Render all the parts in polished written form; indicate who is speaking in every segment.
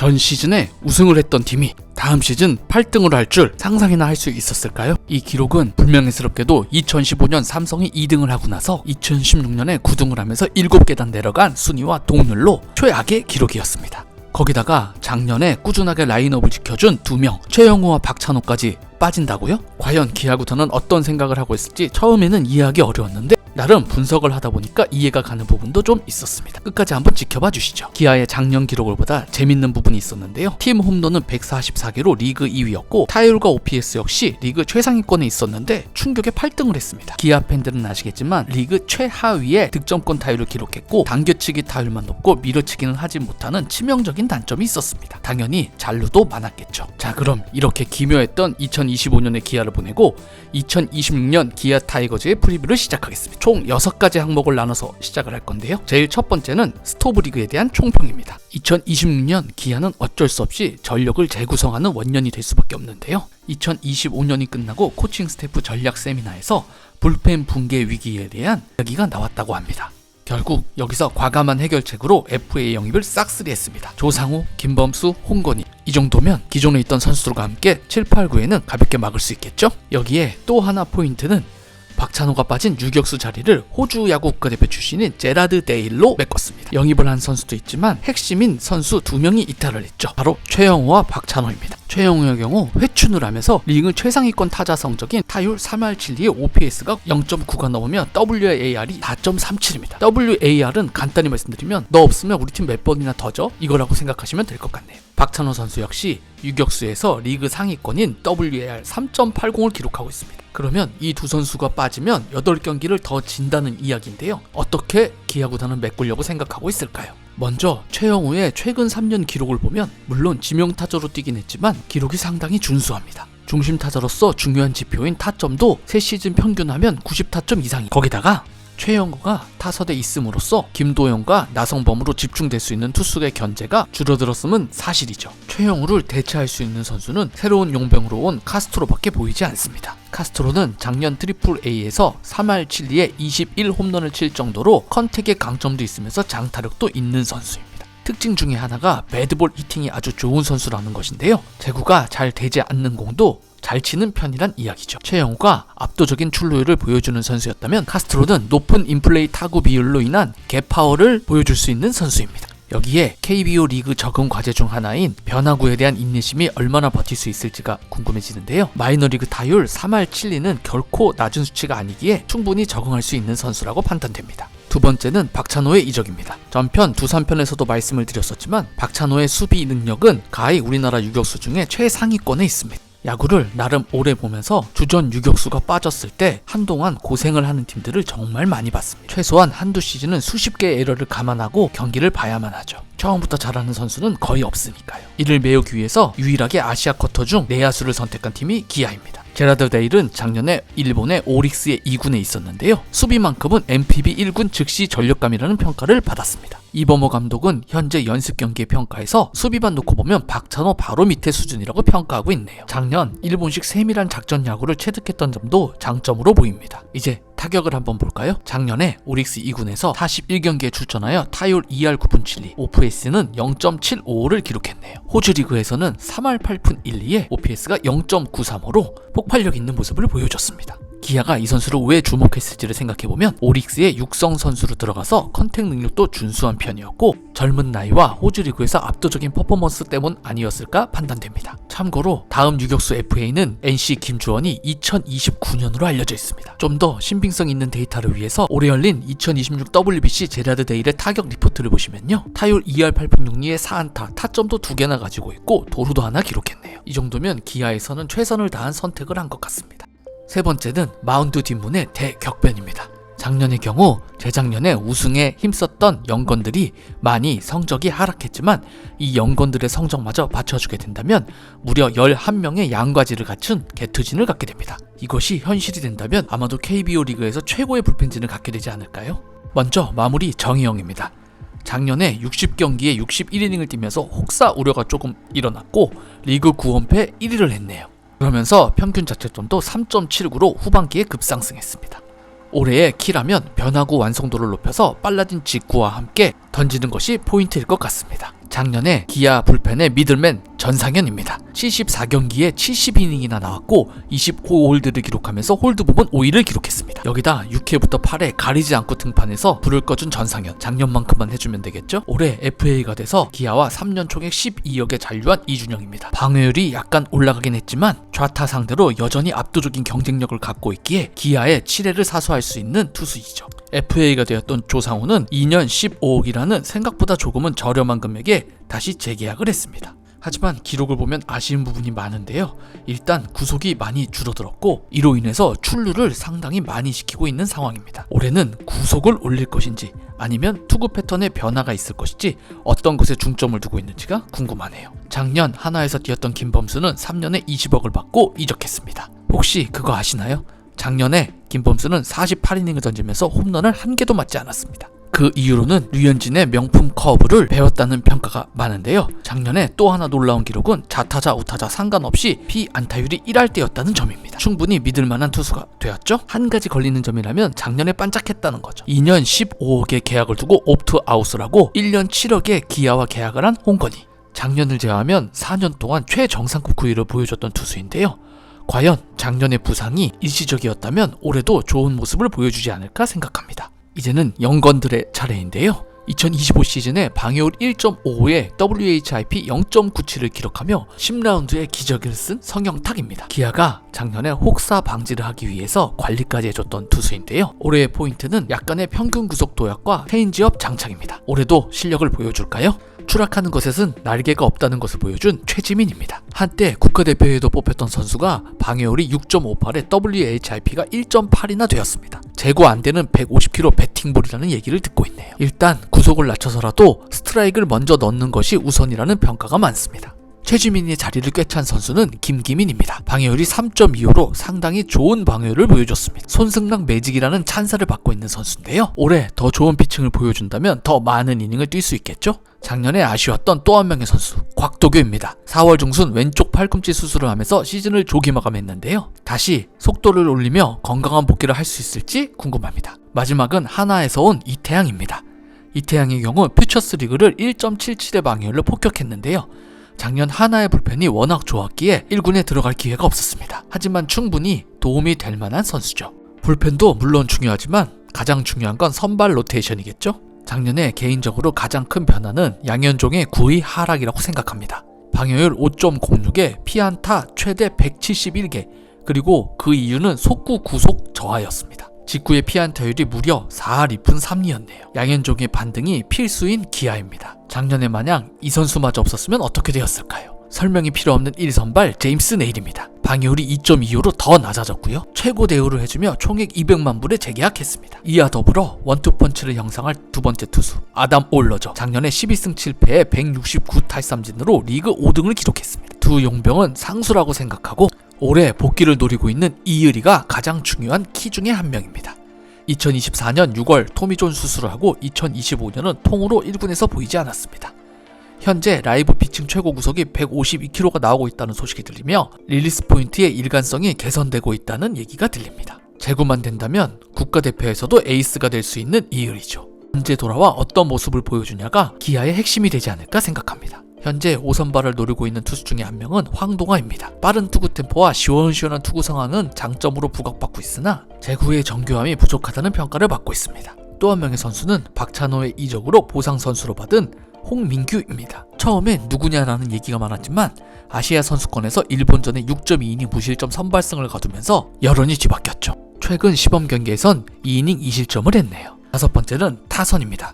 Speaker 1: 전 시즌에 우승을 했던 팀이 다음 시즌 8등을 할 줄 상상이나 할 수 있었을까요? 이 기록은 불명예스럽게도 2015년 삼성이 2등을 하고 나서 2016년에 9등을 하면서 7계단 내려간 순위와 동률로 최악의 기록이었습니다. 거기다가 작년에 꾸준하게 라인업을 지켜준 2명, 최영우와 박찬호까지 빠진다고요? 과연 기아구단은 어떤 생각을 하고 있을지 처음에는 이해하기 어려웠는데 나름 분석을 하다 보니까 이해가 가는 부분도 좀 있었습니다. 끝까지 한번 지켜봐 주시죠. 기아의 작년 기록을 보다 재밌는 부분이 있었는데요. 팀 홈런은 144개로 리그 2위였고 타율과 OPS 역시 리그 최상위권에 있었는데 충격의 8등을 했습니다. 기아 팬들은 아시겠지만 리그 최하위의 득점권 타율을 기록했고 당겨치기 타율만 높고 밀어치기는 하지 못하는 치명적인 단점이 있었습니다. 당연히 잔루도 많았겠죠. 자, 그럼 이렇게 기묘했던 2025년의 기아를 보내고 2026년 기아 타이거즈의 프리뷰를 시작하겠습니다. 총 6가지 항목을 나눠서 시작을 할 건데요. 제일 첫 번째는 스토브리그에 대한 총평입니다. 2026년 기아는 어쩔 수 없이 전력을 재구성하는 원년이 될 수밖에 없는데요. 2025년이 끝나고 코칭 스태프 전략 세미나에서 불펜 붕괴 위기에 대한 이야기가 나왔다고 합니다. 결국 여기서 과감한 해결책으로 FA 영입을 싹쓸이했습니다. 조상우, 김범수, 홍건희 이 정도면 기존에 있던 선수들과 함께 7, 8, 9에는 가볍게 막을 수 있겠죠? 여기에 또 하나 포인트는 박찬호가 빠진 유격수 자리를 호주 야구 국가대표 출신인 제라드 데일로 메꿨습니다. 영입을 한 선수도 있지만 핵심인 선수 2명이 이탈을 했죠. 바로 최영우와 박찬호입니다. 최영우의 경우 회춘을 하면서 리그 최상위권 타자 성적인 타율 3할 7리의 OPS가 0.9가 넘으며 WAR이 4.37입니다. WAR은 간단히 말씀드리면 너 없으면 우리 팀 몇 번이나 터져? 이거라고 생각하시면 될 것 같네요. 박찬호 선수 역시 유격수에서 리그 상위권인 WAR 3.80을 기록하고 있습니다. 그러면 이 두 선수가 빠지면 8경기를 더 진다는 이야기인데요. 어떻게 기아구단은 메꾸려고 생각하고 있을까요? 먼저 최영우의 최근 3년 기록을 보면 물론 지명타자로 뛰긴 했지만 기록이 상당히 준수합니다. 중심타자로서 중요한 지표인 타점도 3시즌 평균하면 90타점 이상이 거기다가 최영우가 타석에 있음으로써 김도영과 나성범으로 집중될 수 있는 투수의 견제가 줄어들었음은 사실이죠. 최영우를 대체할 수 있는 선수는 새로운 용병으로 온 카스트로밖에 보이지 않습니다. 카스트로는 작년 트리플 A에서 3할 7리에 21홈런을 칠 정도로 컨택의 강점도 있으면서 장타력도 있는 선수입니다. 특징 중에 하나가 배드볼 히팅이 아주 좋은 선수라는 것인데요. 제구가 잘 되지 않는 공도 잘 치는 편이란 이야기죠. 최영우가 압도적인 출루율을 보여주는 선수였다면 카스트로는 높은 인플레이 타구 비율로 인한 갭파워를 보여줄 수 있는 선수입니다. 여기에 KBO 리그 적응 과제 중 하나인 변화구에 대한 인내심이 얼마나 버틸 수 있을지가 궁금해지는데요. 마이너리그 타율 3할 7리는 결코 낮은 수치가 아니기에 충분히 적응할 수 있는 선수라고 판단됩니다. 두 번째는 박찬호의 이적입니다. 전편 두산편에서도 말씀을 드렸었지만 박찬호의 수비 능력은 가히 우리나라 유격수 중에 최상위권에 있습니다. 야구를 나름 오래 보면서 주전 유격수가 빠졌을 때 한동안 고생을 하는 팀들을 정말 많이 봤습니다. 최소한 한두 시즌은 수십 개의 에러를 감안하고 경기를 봐야만 하죠. 처음부터 잘하는 선수는 거의 없으니까요. 이를 메우기 위해서 유일하게 아시아 쿼터 중 내야수를 선택한 팀이 기아입니다. 제라드 데일은 작년에 일본의 오릭스의 2군에 있었는데요. 수비만큼은 MPB 1군 즉시 전력감이라는 평가를 받았습니다. 이범호 감독은 현재 연습 경기의 평가에서 수비만 놓고 보면 박찬호 바로 밑에 수준이라고 평가하고 있네요. 작년 일본식 세밀한 작전 야구를 체득했던 점도 장점으로 보입니다. 이제 타격을 한번 볼까요? 작년에 오릭스 2군에서 41경기에 출전하여 타율 2할 9분 7리, OPS는 0.75를 기록했네요. 호주 리그에서는 3할 8푼 1리에 OPS가 0.93으로 폭발력 있는 모습을 보여줬습니다. 기아가 이 선수를 왜 주목했을지를 생각해보면 오릭스의 육성 선수로 들어가서 컨택 능력도 준수한 편이었고 젊은 나이와 호주 리그에서 압도적인 퍼포먼스 때문 아니었을까 판단됩니다. 참고로 다음 유격수 FA는 NC 김주원이 2029년으로 알려져 있습니다. 좀 더 신빙성 있는 데이터를 위해서 올해 열린 2026 WBC 제라드 데일의 타격 리포트를 보시면요. 타율 2할 8푼 6리에 4안타, 타점도 2개나 가지고 있고 도루도 하나 기록했네요. 이 정도면 기아에서는 최선을 다한 선택을 한 것 같습니다. 세 번째는 마운드 뒷문의 대격변입니다. 작년의 경우 재작년에 우승에 힘썼던 영건들이 많이 성적이 하락했지만 이 영건들의 성적마저 받쳐주게 된다면 무려 11명의 양과지를 갖춘 개투진을 갖게 됩니다. 이것이 현실이 된다면 아마도 KBO 리그에서 최고의 불펜진을 갖게 되지 않을까요? 먼저 마무리 정희영입니다. 작년에 60경기에 61이닝을 뛰면서 혹사 우려가 조금 일어났고 리그 9원패 1위를 했네요. 그러면서 평균 자책점도 3.79로 후반기에 급상승했습니다. 올해의 키라면 변화구 완성도를 높여서 빨라진 직구와 함께 던지는 것이 포인트일 것 같습니다. 작년에 기아 불펜의 미들맨 전상현입니다. 74경기에 70이닝이나 나왔고 25홀드를 기록하면서 홀드 부분 5위를 기록했습니다. 여기다 6회부터 8회 가리지 않고 등판해서 불을 꺼준 전상현, 작년만큼만 해주면 되겠죠? 올해 FA가 돼서 기아와 3년 총액 12억에 잔류한 이준영입니다. 방어율이 약간 올라가긴 했지만 좌타 상대로 여전히 압도적인 경쟁력을 갖고 있기에 기아의 7회를 사수할 수 있는 투수이죠. FA가 되었던 조상우는 2년 15억이라는 생각보다 조금은 저렴한 금액에 다시 재계약을 했습니다. 하지만 기록을 보면 아쉬운 부분이 많은데요. 일단 구속이 많이 줄어들었고 이로 인해서 출루를 상당히 많이 시키고 있는 상황입니다. 올해는 구속을 올릴 것인지 아니면 투구 패턴에 변화가 있을 것인지 어떤 것에 중점을 두고 있는지가 궁금하네요. 작년 하나에서 뛰었던 김범수는 3년에 20억을 받고 이적했습니다. 혹시 그거 아시나요? 작년에 김범수는 48이닝을 던지면서 홈런을 한 개도 맞지 않았습니다. 그 이후로는 류현진의 명품 커브를 배웠다는 평가가 많은데요. 작년에 또 하나 놀라운 기록은 좌타자 우타자 상관없이 피안타율이 1할 때였다는 점입니다. 충분히 믿을 만한 투수가 되었죠. 한 가지 걸리는 점이라면 작년에 반짝했다는 거죠. 2년 15억의 계약을 두고 옵트아웃을 하고 1년 7억에 기아와 계약을 한 홍건희. 작년을 제외하면 4년 동안 최정상급 구위를 보여줬던 투수인데요. 과연 작년의 부상이 일시적이었다면 올해도 좋은 모습을 보여주지 않을까 생각합니다. 이제는 영건들의 차례인데요. 2025 시즌에 방해율 1.55에 WHIP 0.97을 기록하며 10라운드에 기적을 쓴 성영탁입니다. 기아가 작년에 혹사 방지를 하기 위해서 관리까지 해줬던 투수인데요. 올해의 포인트는 약간의 평균 구속 도약과 체인지업 장착입니다. 올해도 실력을 보여줄까요? 추락하는 것에는 날개가 없다는 것을 보여준 최지민입니다. 한때 국가대표에도 뽑혔던 선수가 방해율이 6.58에 WHIP가 1.8이나 되었습니다. 재고 안 되는 150km 배팅볼이라는 얘기를 듣고 있네요. 일단 구속을 낮춰서라도 스트라이크를 먼저 넣는 것이 우선이라는 평가가 많습니다. 최지민의 자리를 꿰찬 선수는 김기민입니다. 방해율이 3.25로 상당히 좋은 방해율을 보여줬습니다. 손승락 매직이라는 찬사를 받고 있는 선수인데요. 올해 더 좋은 피칭을 보여준다면 더 많은 이닝을 뛸 수 있겠죠? 작년에 아쉬웠던 또 한 명의 선수 곽도규입니다. 4월 중순 왼쪽 팔꿈치 수술을 하면서 시즌을 조기 마감했는데요. 다시 속도를 올리며 건강한 복귀를 할 수 있을지 궁금합니다. 마지막은 하나에서 온 이태양입니다. 이태양의 경우 퓨처스 리그를 1.77의 방해율로 폭격했는데요. 작년 하나의 불펜이 워낙 좋았기에 1군에 들어갈 기회가 없었습니다. 하지만 충분히 도움이 될 만한 선수죠. 불펜도 물론 중요하지만 가장 중요한 건 선발 로테이션이겠죠? 작년에 개인적으로 가장 큰 변화는 양현종의 9위 하락이라고 생각합니다. 방해율 5.06에 피안타 최대 171개, 그리고 그 이유는 속구 구속 저하였습니다. 직구의 피안타율이 무려 4할 2푼 3리였네요. 양현종의 반등이 필수인 기아입니다. 작년에 마냥 이 선수마저 없었으면 어떻게 되었을까요? 설명이 필요 없는 1선발 제임스 네일입니다. 방해율이 2.25로 더 낮아졌고요. 최고 대우를 해주며 총액 200만 불에 재계약했습니다. 이와 더불어 원투펀치를 형성할 두 번째 투수 아담 올러저. 작년에 12승 7패에 169탈삼진으로 리그 5등을 기록했습니다. 두 용병은 상수라고 생각하고 올해 복귀를 노리고 있는 이의리가 가장 중요한 키 중에 한 명입니다. 2024년 6월 토미존 수술을 하고 2025년은 통으로 1군에서 보이지 않았습니다. 현재 라이브 피칭 최고 구속이 152km가 나오고 있다는 소식이 들리며 릴리스 포인트의 일관성이 개선되고 있다는 얘기가 들립니다. 재구만 된다면 국가대표에서도 에이스가 될 수 있는 이의리죠. 언제 돌아와 어떤 모습을 보여주냐가 기아의 핵심이 되지 않을까 생각합니다. 현재 5선발을 노리고 있는 투수 중에 한 명은 황동아입니다. 빠른 투구 템포와 시원시원한 투구 상황은 장점으로 부각받고 있으나 제구의 정교함이 부족하다는 평가를 받고 있습니다. 또 한 명의 선수는 박찬호의 이적으로 보상 선수로 받은 홍민규입니다. 처음엔 누구냐라는 얘기가 많았지만 아시아 선수권에서 일본전에 6.2이닝 무실점 선발승을 거두면서 여론이 뒤바뀌었죠. 최근 시범 경기에선 2이닝 2실점을 했네요. 다섯 번째는 타선입니다.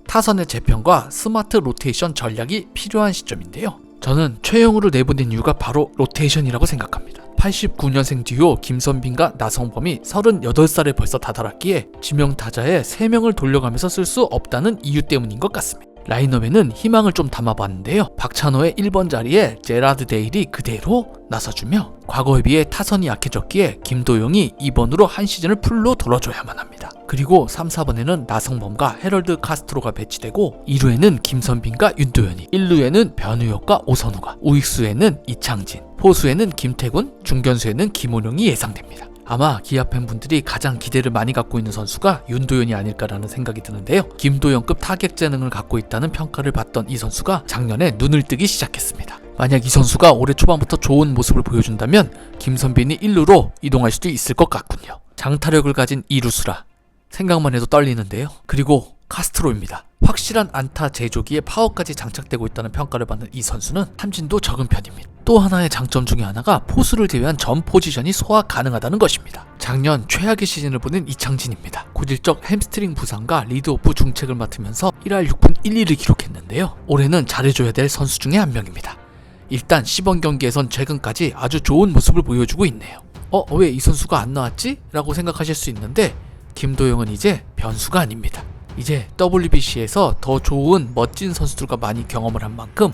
Speaker 1: 타선의 재편과 스마트 로테이션 전략이 필요한 시점인데요. 저는 최영우를 내보낸 이유가 바로 로테이션이라고 생각합니다. 89년생 듀오 김선빈과 나성범이 38살에 벌써 다다랐기에 지명타자에 3명을 돌려가면서 쓸 수 없다는 이유 때문인 것 같습니다. 라인업에는 희망을 좀 담아봤는데요. 박찬호의 1번 자리에 제라드 데일이 그대로 나서주며 과거에 비해 타선이 약해졌기에 김도영이 2번으로 한 시즌을 풀로 돌아줘야만 합니다. 그리고 3, 4번에는 나성범과 헤럴드 카스트로가 배치되고 2루에는 김선빈과 윤도현이, 1루에는 변우혁과 오선우가, 우익수에는 이창진, 포수에는 김태군, 중견수에는 김원용이 예상됩니다. 아마 기아 팬분들이 가장 기대를 많이 갖고 있는 선수가 윤도현이 아닐까라는 생각이 드는데요. 김도현급 타격 재능을 갖고 있다는 평가를 받던 이 선수가 작년에 눈을 뜨기 시작했습니다. 만약 이 선수가 올해 초반부터 좋은 모습을 보여준다면 김선빈이 1루로 이동할 수도 있을 것 같군요. 장타력을 가진 이루수라 생각만 해도 떨리는데요. 그리고 카스트로입니다. 확실한 안타 제조기에 파워까지 장착되고 있다는 평가를 받는 이 선수는 삼진도 적은 편입니다. 또 하나의 장점 중에 하나가 포수를 제외한 전 포지션이 소화 가능하다는 것입니다. 작년 최악의 시즌을 보낸 이창진입니다. 고질적 햄스트링 부상과 리드오프 중책을 맡으면서 1할 6분 1리를 기록했는데요. 올해는 잘해줘야 될 선수 중에 한 명입니다. 일단 시범 경기에선 최근까지 아주 좋은 모습을 보여주고 있네요. 왜 이 선수가 안 나왔지? 라고 생각하실 수 있는데 김도영은 이제 변수가 아닙니다. 이제 WBC에서 더 좋은 멋진 선수들과 많이 경험을 한 만큼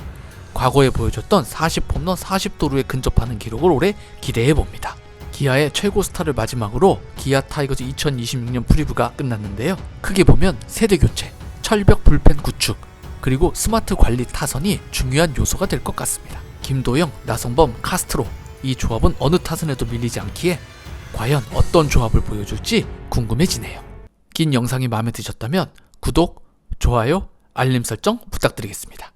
Speaker 1: 과거에 보여줬던 40홈런 40도루에 근접하는 기록을 올해 기대해봅니다. 기아의 최고 스타를 마지막으로 기아 타이거즈 2026년 프리뷰가 끝났는데요. 크게 보면 세대 교체, 철벽 불펜 구축, 그리고 스마트 관리 타선이 중요한 요소가 될 것 같습니다. 김도영, 나성범, 카스트로 이 조합은 어느 타선에도 밀리지 않기에 과연 어떤 조합을 보여줄지 궁금해지네요. 긴 영상이 마음에 드셨다면 구독, 좋아요, 알림 설정 부탁드리겠습니다.